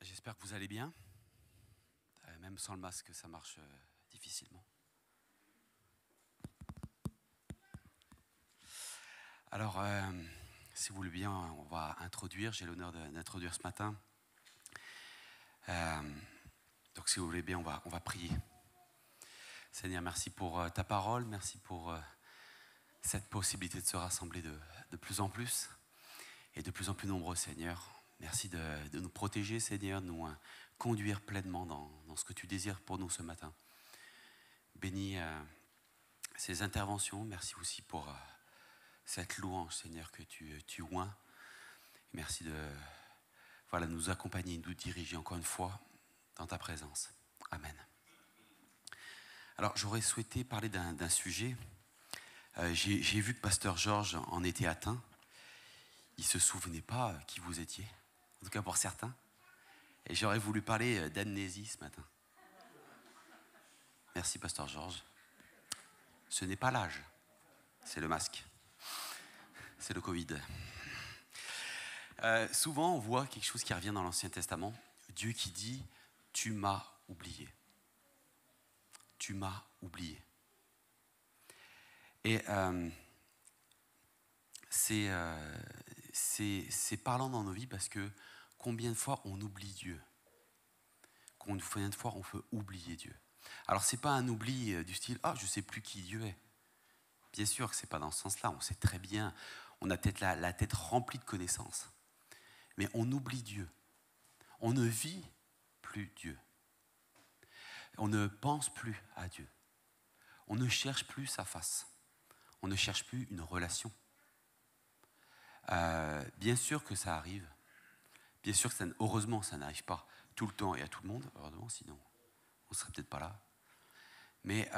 J'espère que vous allez bien. Même sans le masque, ça marche difficilement. Alors, si vous voulez bien, on va introduire. J'ai l'honneur d'introduire ce matin. Donc, si vous voulez bien, on va prier. Seigneur, merci pour ta parole. Merci pour cette possibilité de se rassembler de plus en plus et de plus en plus nombreux, Seigneur. Merci de nous protéger, Seigneur, de nous conduire pleinement dans ce que tu désires pour nous ce matin. Bénis ces interventions. Merci aussi pour cette louange, Seigneur, que tu oins. Merci de nous accompagner, nous diriger encore une fois dans ta présence. Amen. Alors, j'aurais souhaité parler d'un sujet. J'ai vu que Pasteur Georges en était atteint. Il ne se souvenait pas qui vous étiez, en tout cas pour certains. Et j'aurais voulu parler d'amnésie ce matin. Merci, Pasteur Georges. Ce n'est pas l'âge, c'est le masque. C'est le Covid. Souvent, on voit quelque chose qui revient dans l'Ancien Testament. Dieu qui dit « Tu m'as oublié. Tu m'as oublié. » Et c'est parlant dans nos vies parce que combien de fois on oublie Dieu? Combien de fois on peut oublier Dieu? Alors, ce n'est pas un oubli du style « Ah, je ne sais plus qui Dieu est ». Bien sûr que ce n'est pas dans ce sens-là. On sait très bien, on a peut-être la tête remplie de connaissances. Mais on oublie Dieu. On ne vit plus Dieu. On ne pense plus à Dieu. On ne cherche plus sa face. On ne cherche plus une relation. Bien sûr que ça arrive. Bien sûr que heureusement, ça n'arrive pas tout le temps et à tout le monde. Heureusement, sinon, on ne serait peut-être pas là. Mais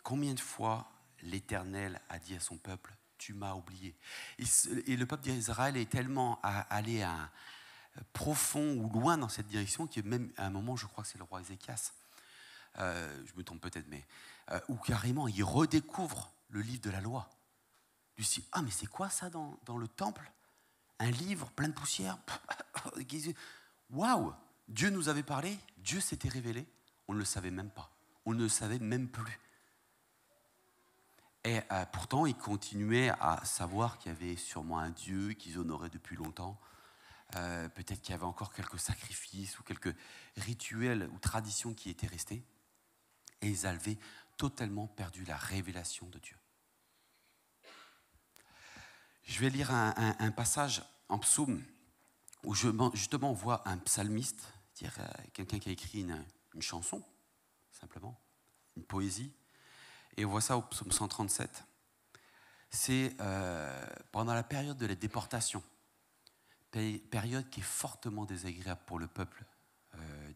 combien de fois l'Éternel a dit à son peuple, tu m'as oublié. Et le peuple d'Israël est tellement allé profond ou loin dans cette direction que même à un moment, je crois que c'est le roi Ézéchias, je me trompe peut-être, mais où carrément il redécouvre le livre de la loi. Il se dit, ah mais c'est quoi ça dans le temple? Un livre plein de poussière. Waouh! Dieu nous avait parlé, Dieu s'était révélé, on ne le savait même pas, on ne le savait même plus. Et pourtant, ils continuaient à savoir qu'il y avait sûrement un Dieu qu'ils honoraient depuis longtemps. Peut-être qu'il y avait encore quelques sacrifices ou quelques rituels ou traditions qui étaient restés. Et ils avaient totalement perdu la révélation de Dieu. Je vais lire un passage en psaume où justement on voit un psalmiste, c'est-à-dire quelqu'un qui a écrit une chanson, simplement, une poésie. Et on voit ça au psaume 137. C'est pendant la période de la déportation, période qui est fortement désagréable pour le peuple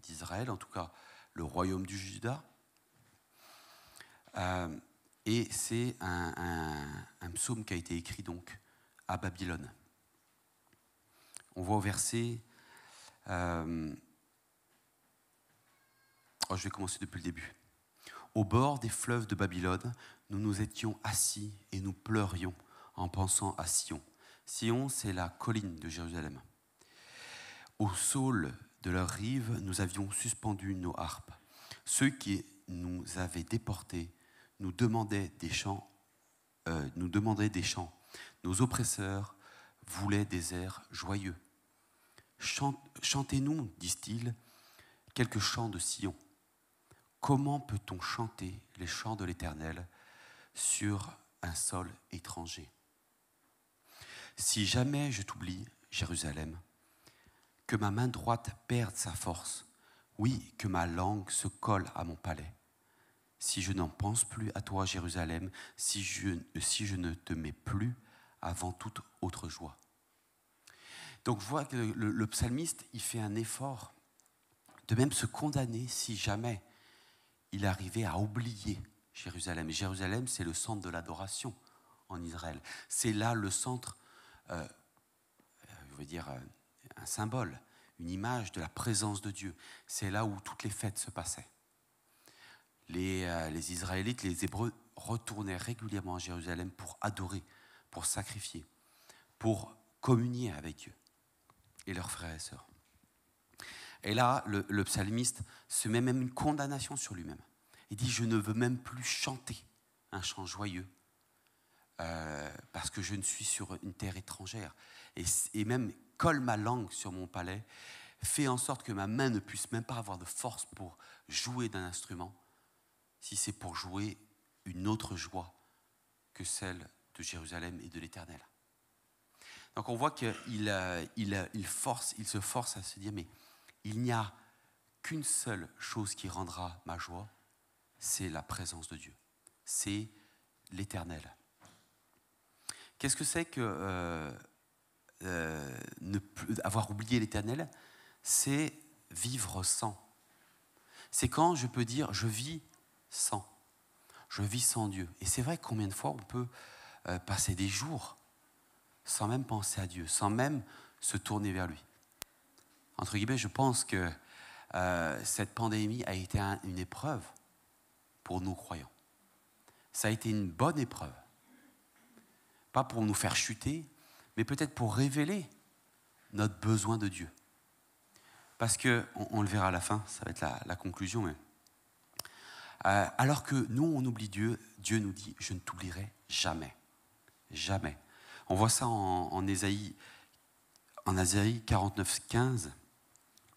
d'Israël, en tout cas le royaume du Juda. Et c'est un psaume qui a été écrit donc à Babylone. On voit au verset... je vais commencer depuis le début. Au bord des fleuves de Babylone, nous nous étions assis et nous pleurions en pensant à Sion. Sion, c'est la colline de Jérusalem. Au saule de leur rive, nous avions suspendu nos harpes. Ceux qui nous avaient déportés nous demandaient des chants. Nos oppresseurs voulaient des airs joyeux. Chantez-nous, disent-ils, quelques chants de Sion. Comment peut-on chanter les chants de l'Éternel sur un sol étranger? Si jamais je t'oublie, Jérusalem, que ma main droite perde sa force, oui, que ma langue se colle à mon palais, si je n'en pense plus à toi, Jérusalem, si je ne te mets plus avant toute autre joie. Donc, je vois que le psalmiste, il fait un effort de même se condamner si jamais il arrivait à oublier Jérusalem. Et Jérusalem, c'est le centre de l'adoration en Israël. C'est là le centre, un symbole, une image de la présence de Dieu. C'est là où toutes les fêtes se passaient. Les Israélites, les Hébreux, retournaient régulièrement à Jérusalem pour adorer, pour sacrifier, pour communier avec Dieu et leurs frères et sœurs. Et là, le psalmiste se met même une condamnation sur lui-même. Il dit, je ne veux même plus chanter un chant joyeux parce que je ne suis sur une terre étrangère. Et même colle ma langue sur mon palais, fait en sorte que ma main ne puisse même pas avoir de force pour jouer d'un instrument, si c'est pour jouer une autre joie que celle de Jérusalem et de l'Éternel. Donc on voit qu'il se force à se dire, mais il n'y a qu'une seule chose qui rendra ma joie, c'est la présence de Dieu, c'est l'Éternel. Qu'est-ce que c'est que avoir oublié l'Éternel? C'est vivre sans. C'est quand je peux dire, je vis sans. Je vis sans Dieu. Et c'est vrai combien de fois on peut passer des jours sans même penser à Dieu, sans même se tourner vers lui. Entre guillemets, je pense que cette pandémie a été une épreuve pour nous croyants. Ça a été une bonne épreuve. Pas pour nous faire chuter, mais peut-être pour révéler notre besoin de Dieu. Parce que, on le verra à la fin, ça va être la conclusion, mais alors que nous, on oublie Dieu, Dieu nous dit, je ne t'oublierai jamais. Jamais. On voit ça en Ésaïe 49, 15,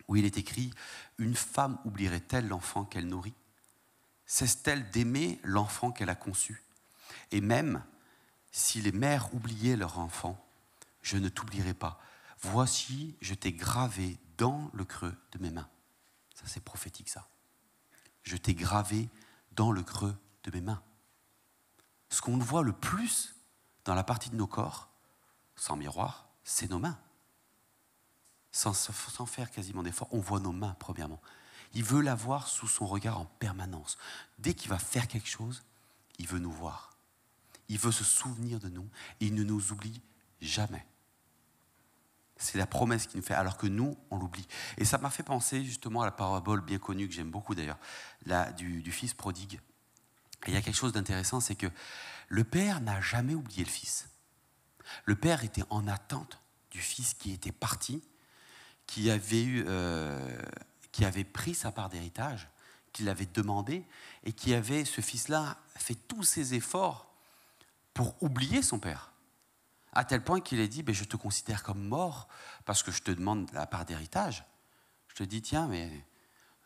où il est écrit, une femme oublierait-elle l'enfant qu'elle nourrit? Cesse-t-elle d'aimer l'enfant qu'elle a conçu? Et même si les mères oubliaient leur enfant, je ne t'oublierai pas. Voici, je t'ai gravé dans le creux de mes mains. Ça, c'est prophétique, ça. Je t'ai gravé dans le creux de mes mains. Ce qu'on voit le plus dans la partie de nos corps, sans miroir, c'est nos mains. Sans faire quasiment d'effort, on voit nos mains, premièrement. Il veut l'avoir sous son regard en permanence. Dès qu'il va faire quelque chose, il veut nous voir. Il veut se souvenir de nous et il ne nous oublie jamais. C'est la promesse qu'il nous fait, alors que nous, on l'oublie. Et ça m'a fait penser justement à la parabole bien connue, que j'aime beaucoup d'ailleurs, du fils prodigue. Et il y a quelque chose d'intéressant, c'est que le père n'a jamais oublié le fils. Le père était en attente du fils qui était parti, qui avait pris sa part d'héritage, qui l'avait demandé, et qui avait, ce fils-là, fait tous ses efforts pour oublier son père. À tel point qu'il a dit, je te considère comme mort parce que je te demande la part d'héritage. Je te dis, tiens, mais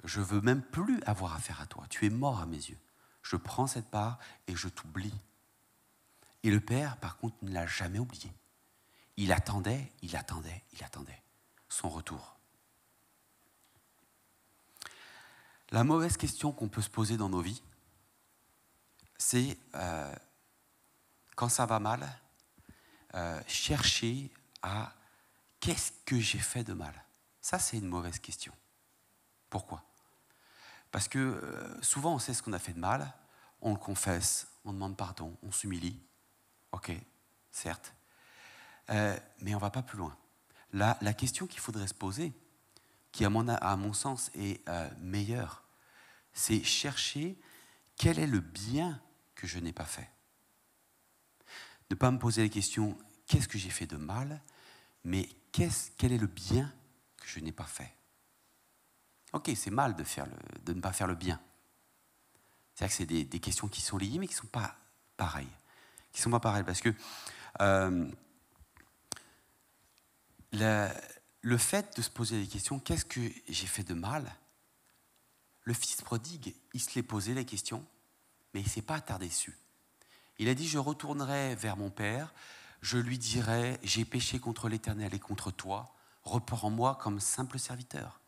je ne veux même plus avoir affaire à toi. Tu es mort à mes yeux. Je prends cette part et je t'oublie. Et le père, par contre, ne l'a jamais oublié. Il attendait son retour. La mauvaise question qu'on peut se poser dans nos vies, c'est quand ça va mal, chercher à qu'est-ce que j'ai fait de mal? Ça, c'est une mauvaise question. Pourquoi? Parce que souvent, on sait ce qu'on a fait de mal, on le confesse, on demande pardon, on s'humilie. Ok, certes. Mais on ne va pas plus loin. La question qu'il faudrait se poser, qui à mon sens est meilleure, c'est chercher quel est le bien que je n'ai pas fait. Ne pas me poser la question, qu'est-ce que j'ai fait de mal, mais quel est le bien que je n'ai pas fait? Ok, c'est mal de ne pas faire le bien. C'est-à-dire que c'est des questions qui sont liées, mais qui ne sont pas pareilles. Qui sont pas pareilles, parce que le fait de se poser des questions, qu'est-ce que j'ai fait de mal? Le fils prodigue, il se l'est posé les questions, mais il ne s'est pas attardé dessus. Il a dit, je retournerai vers mon père, je lui dirai, j'ai péché contre l'Éternel et contre toi, reprends-moi comme simple serviteur.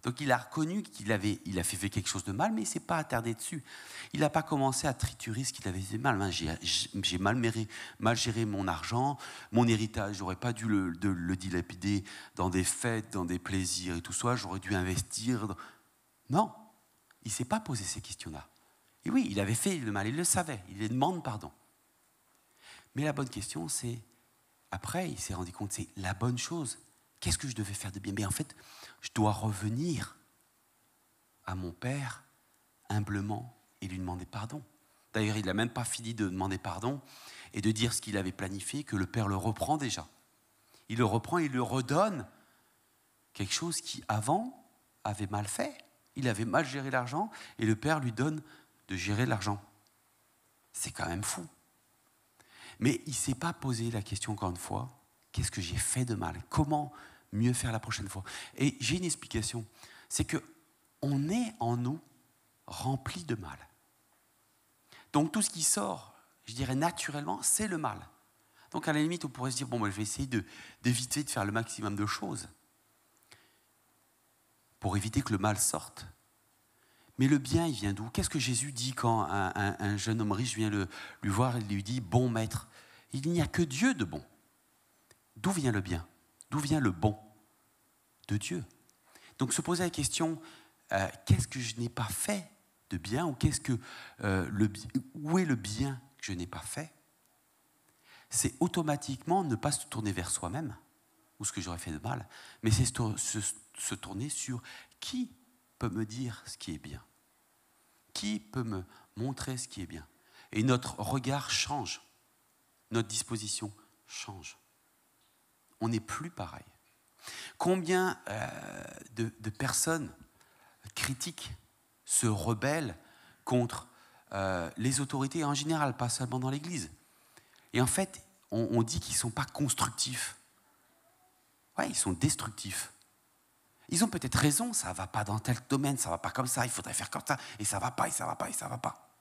Donc il a reconnu qu'il a fait quelque chose de mal, mais il ne s'est pas attardé dessus. Il n'a pas commencé à triturer ce qu'il avait fait mal. J'ai mal géré mon argent, mon héritage, j'aurais pas dû le dilapider dans des fêtes, dans des plaisirs et tout ça, j'aurais dû investir. Non, il ne s'est pas posé ces questions-là. Et oui, il avait fait le mal, il le savait, il lui demande pardon. Mais la bonne question, c'est, après, il s'est rendu compte, c'est la bonne chose. Qu'est-ce que je devais faire de bien? Mais en fait, je dois revenir à mon père humblement et lui demander pardon. D'ailleurs, il n'a même pas fini de demander pardon et de dire ce qu'il avait planifié, que le père le reprend déjà. Il le reprend, il le redonne quelque chose qui, avant, avait mal fait. Il avait mal géré l'argent et le père lui donne de gérer l'argent. C'est quand même fou. Mais il ne s'est pas posé la question, encore une fois, qu'est-ce que j'ai fait de mal? Comment mieux faire la prochaine fois? Et j'ai une explication. C'est qu'on est en nous rempli de mal. Donc tout ce qui sort, je dirais naturellement, c'est le mal. Donc à la limite, on pourrait se dire, bon, moi, je vais essayer d'éviter de faire le maximum de choses pour éviter que le mal sorte. Mais le bien, il vient d'où? Qu'est-ce que Jésus dit quand un jeune homme riche vient lui voir et lui dit, bon maître, il n'y a que Dieu de bon. D'où vient le bien? D'où vient le bon? De Dieu. Donc se poser la question, qu'est-ce que je n'ai pas fait de bien, ou où est le bien que je n'ai pas fait? C'est automatiquement ne pas se tourner vers soi-même, ou ce que j'aurais fait de mal, mais c'est se tourner sur qui peut me dire ce qui est bien, qui peut me montrer ce qui est bien. Et notre regard change, notre disposition change. On n'est plus pareil. Combien de personnes critiques se rebellent contre les autorités en général, pas seulement dans l'Église. Et en fait, on dit qu'ils ne sont pas constructifs. Ouais, ils sont destructifs. Ils ont peut-être raison, ça ne va pas dans tel domaine, ça ne va pas comme ça, il faudrait faire comme ça, et ça ne va pas, et ça ne va pas, et ça ne va pas.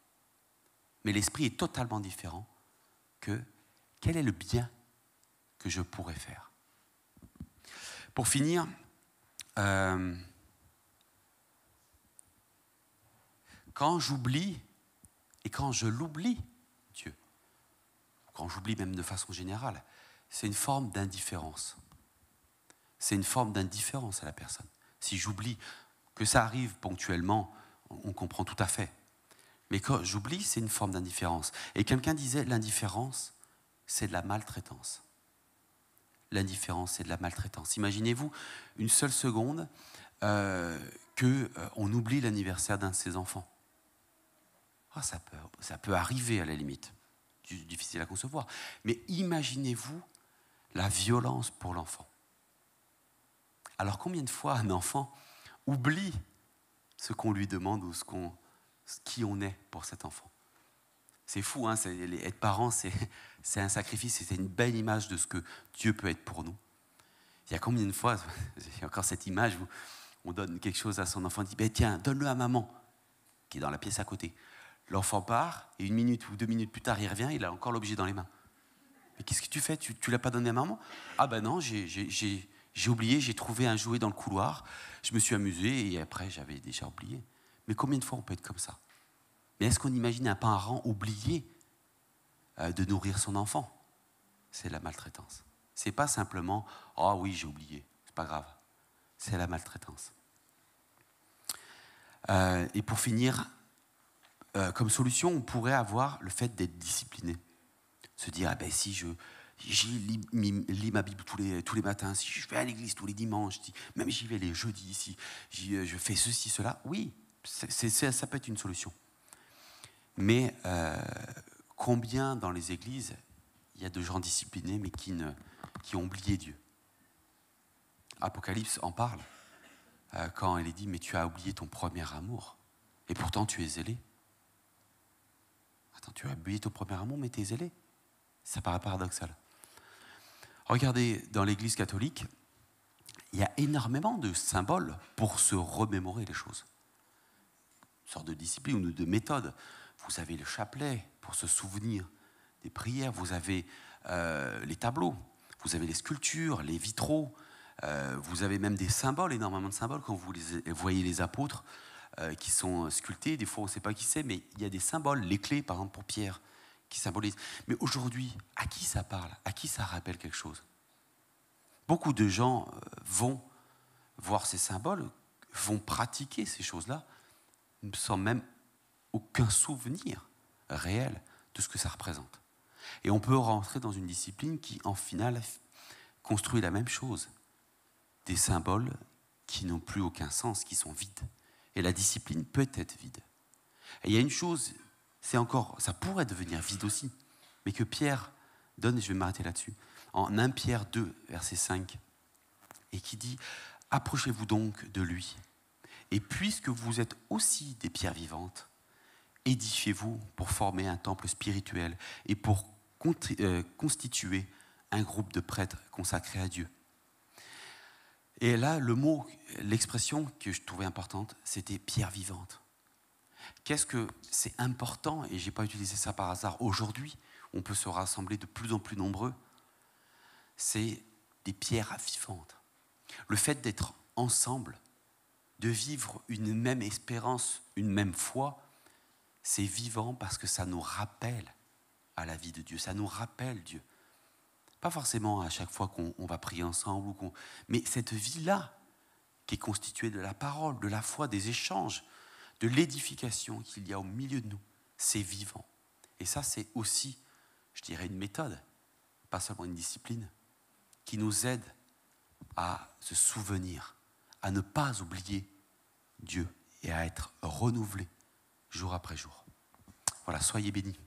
Mais l'esprit est totalement différent que quel est le bien que je pourrais faire. Pour finir, quand j'oublie, et quand je l'oublie, Dieu, quand j'oublie même de façon générale, c'est une forme d'indifférence. C'est une forme d'indifférence à la personne. Si j'oublie, que ça arrive ponctuellement, on comprend tout à fait. Mais quand j'oublie, c'est une forme d'indifférence. Et quelqu'un disait, l'indifférence, c'est de la maltraitance. L'indifférence, c'est de la maltraitance. Imaginez-vous une seule seconde qu'on oublie l'anniversaire d'un de ses enfants. Oh, ça peut arriver à la limite. Difficile à concevoir. Mais imaginez-vous la violence pour l'enfant. Alors combien de fois un enfant oublie ce qu'on lui demande ou qui on est pour cet enfant? C'est fou, hein, être parent, c'est un sacrifice, c'est une belle image de ce que Dieu peut être pour nous. Il y a combien de fois, il y a encore cette image où on donne quelque chose à son enfant, on dit ben, tiens, donne-le à maman, qui est dans la pièce à côté. L'enfant part, et 1 minute ou 2 minutes plus tard, il revient, il a encore l'objet dans les mains. Mais qu'est-ce que tu fais? Tu ne l'as pas donné à maman? Ah ben non, j'ai oublié, j'ai trouvé un jouet dans le couloir, je me suis amusé, et après, j'avais déjà oublié. Mais combien de fois on peut être comme ça? Mais est-ce qu'on imagine un parent oublier de nourrir son enfant? C'est la maltraitance. C'est pas simplement « Ah oui, j'ai oublié, c'est pas grave ». C'est la maltraitance. Et pour finir, comme solution, on pourrait avoir le fait d'être discipliné. Se dire « Ah ben si je lis ma Bible tous les matins, si je vais à l'église tous les dimanches, même j'y vais les jeudis, si je fais ceci, cela », oui, ça peut être une solution. Mais combien dans les églises, il y a de gens disciplinés, mais qui ont oublié Dieu? Apocalypse en parle, quand elle est dit, mais tu as oublié ton premier amour, et pourtant tu es zélé. Attends, tu as oublié ton premier amour, mais tu es zélé. Ça paraît paradoxal. Regardez, dans l'église catholique, il y a énormément de symboles pour se remémorer les choses. Une sorte de discipline ou de méthode. Vous avez le chapelet pour se souvenir des prières, vous avez les tableaux, vous avez les sculptures, les vitraux, vous avez même des symboles, énormément de symboles. Quand vous voyez les apôtres qui sont sculptés, des fois on ne sait pas qui c'est, mais il y a des symboles, les clés par exemple pour Pierre, qui symbolisent. Mais aujourd'hui, à qui ça parle? À qui ça rappelle quelque chose? Beaucoup de gens vont voir ces symboles, vont pratiquer ces choses-là, sans même aucun souvenir réel de ce que ça représente. Et on peut rentrer dans une discipline qui, en final, construit la même chose. Des symboles qui n'ont plus aucun sens, qui sont vides. Et la discipline peut être vide. Et il y a une chose, ça pourrait devenir vide aussi, mais que Pierre donne, et je vais m'arrêter là-dessus, en 1 Pierre 2, verset 5, et qui dit Approchez-vous donc de lui. Et puisque vous êtes aussi des pierres vivantes, édifiez-vous pour former un temple spirituel et pour constituer un groupe de prêtres consacrés à Dieu. Et là, l'expression que je trouvais importante, c'était pierre vivante. Qu'est-ce que c'est important, et je n'ai pas utilisé ça par hasard, aujourd'hui, on peut se rassembler de plus en plus nombreux, c'est des pierres vivantes. Le fait d'être ensemble, de vivre une même espérance, une même foi, c'est vivant parce que ça nous rappelle à la vie de Dieu, ça nous rappelle Dieu. Pas forcément à chaque fois qu'on va prier ensemble, mais cette vie-là, qui est constituée de la parole, de la foi, des échanges, de l'édification qu'il y a au milieu de nous, c'est vivant. Et ça, c'est aussi, je dirais, une méthode, pas seulement une discipline, qui nous aide à se souvenir, à ne pas oublier Dieu et à être renouvelé jour après jour. Voilà, soyez bénis.